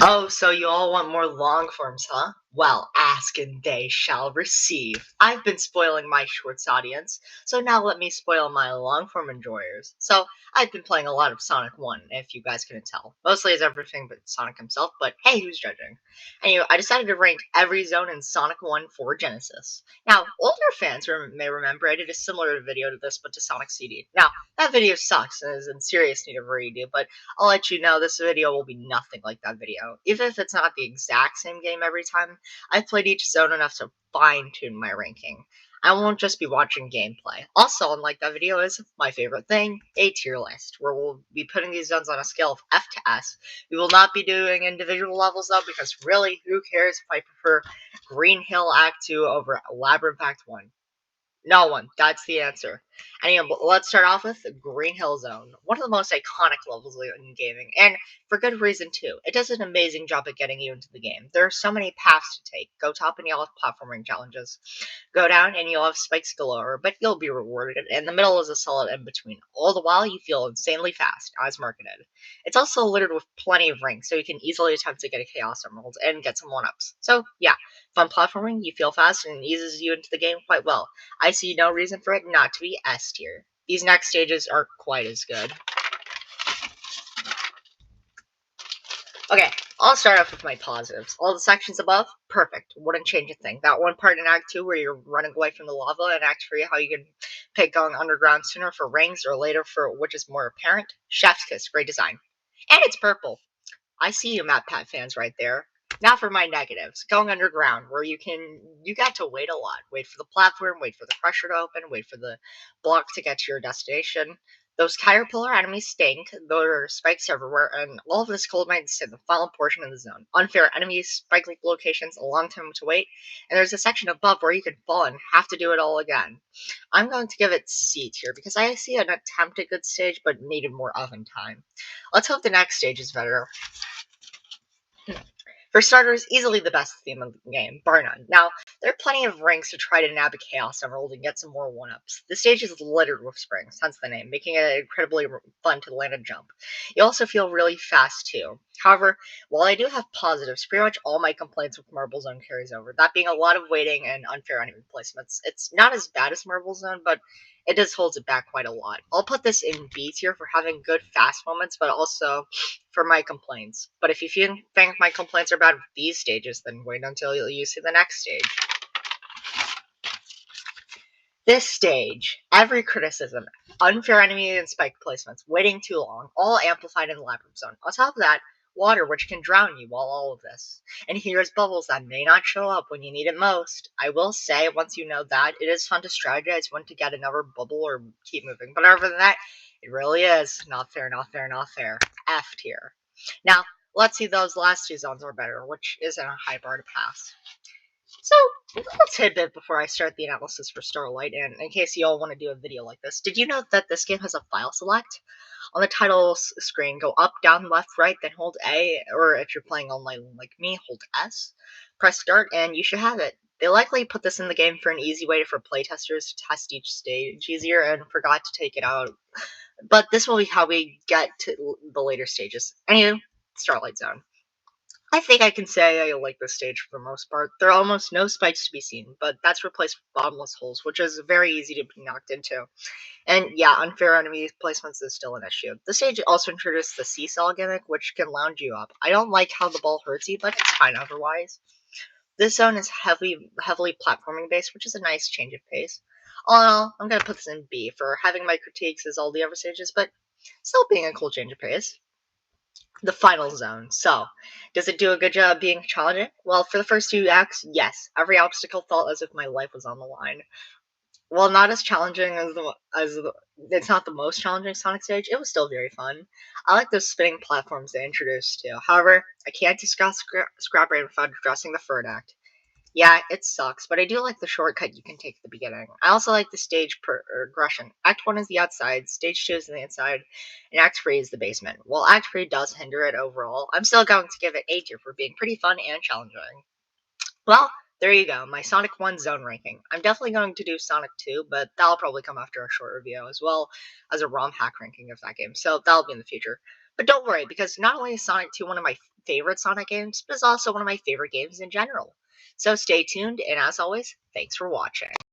Oh, so you all want more long forms, huh? Well, ask and they shall receive. I've been spoiling my shorts audience, so now let me spoil my long form enjoyers. So, I've been playing a lot of Sonic 1, if you guys couldn't tell. Mostly as everything but Sonic himself, but hey, who's judging? Anyway, I decided to rank every zone in Sonic 1 for Genesis. Now, older fans may remember I did a similar video to this, but to Sonic CD. Now, that video sucks and is in serious need of a redo, but I'll let you know this video will be nothing like that video. Even if it's not the exact same game every time, I've played each zone enough to fine-tune my ranking. I won't just be watching gameplay. Also, unlike that video is my favorite thing, a tier list, where we'll be putting these zones on a scale of F to S. We will not be doing individual levels though, because really, who cares if I prefer Green Hill Act 2 over Labyrinth Act 1? No one. That's the answer. Anyway, let's start off with the Green Hill Zone, one of the most iconic levels in gaming, and for good reason too. It does an amazing job at getting you into the game. There are so many paths to take. Go top and you'll have platforming challenges. Go down and you'll have spikes galore, but you'll be rewarded. And the middle is a solid in between. All the while, you feel insanely fast, as marketed. It's also littered with plenty of rings, so you can easily attempt to get a Chaos Emerald and get some one-ups. So yeah, fun platforming, you feel fast, and it eases you into the game quite well. I see no reason for it not to be S tier. These next stages aren't quite as good. Okay, I'll start off with my positives. All the sections above, perfect. Wouldn't change a thing. That one part in Act 2 where you're running away from the lava, and Act 3 how you can pick going underground sooner for rings or later for which is more apparent. Chef's kiss, great design. And it's purple. I see you Map Pat fans right there. Now for my negatives. Going underground, where you got to wait a lot. Wait for the platform, wait for the crusher to open, wait for the block to get to your destination. Those caterpillar enemies stink, there are spikes everywhere, and all of this cold mines in the final portion of the zone. Unfair enemies, spike leak locations, a long time to wait, and there's a section above where you can fall and have to do it all again. I'm going to give it C tier, because I see an attempt at good stage, but needed more oven time. Let's hope the next stage is better. For starters, easily the best theme of the game, bar none. Now, there are plenty of rings to try to nab a Chaos Emerald and get some more one-ups. The stage is littered with springs, hence the name, making it incredibly fun to land and jump. You also feel really fast, too. However, while I do have positives, pretty much all my complaints with Marble Zone carries over, that being a lot of waiting and unfair enemy placements. It's not as bad as Marble Zone, but it does hold it back quite a lot. I'll put this in B tier for having good fast moments, but also for my complaints. But if you think my complaints are bad with these stages, then wait until you see the next stage. This stage, every criticism, unfair enemy and spike placements, waiting too long, all amplified in the Labyrinth Zone. On top of that, water which can drown you while all of this. And here's bubbles that may not show up when you need it most. I will say, once you know that, it is fun to strategize when to get another bubble or keep moving. But other than that, it really is not fair, not fair, not fair. F tier. Now, let's see those last two zones are better, which isn't a high bar to pass. So, a little tidbit before I start the analysis for Starlight, and in case you all want to do a video like this, did you know that this game has a file select? On the title screen, go up, down, left, right, then hold A, or if you're playing online like me, hold S. Press start, and you should have it. They likely put this in the game for an easy way for playtesters to test each stage easier and forgot to take it out. But this will be how we get to the later stages. Anyway, Starlight Zone. I think I can say I like this stage for the most part. There are almost no spikes to be seen, but that's replaced with bottomless holes, which is very easy to be knocked into. And yeah, unfair enemy placements is still an issue. The stage also introduced the seesaw gimmick, which can lounge you up. I don't like how the ball hurts you, but it's fine otherwise. This zone is heavily platforming based, which is a nice change of pace. All in all, I'm gonna put this in B for having my critiques as all the other stages, but still being a cool change of pace. The final zone. So, does it do a good job being challenging? Well, for the first two acts, yes. Every obstacle felt as if my life was on the line. While not as challenging it's not the most challenging Sonic stage, it was still very fun. I like those spinning platforms they introduced too. However, I can't discuss Scrap Rain without addressing the third act. Yeah, it sucks, but I do like the shortcut you can take at the beginning. I also like the stage progression. Act 1 is the outside, Stage 2 is the inside, and Act 3 is the basement. While Act 3 does hinder it overall, I'm still going to give it A tier for being pretty fun and challenging. Well, there you go, my Sonic 1 zone ranking. I'm definitely going to do Sonic 2, but that'll probably come after a short review, as well as a ROM hack ranking of that game, so that'll be in the future. But don't worry, because not only is Sonic 2 one of my favorite Sonic games, but it's also one of my favorite games in general. So stay tuned, and as always, thanks for watching.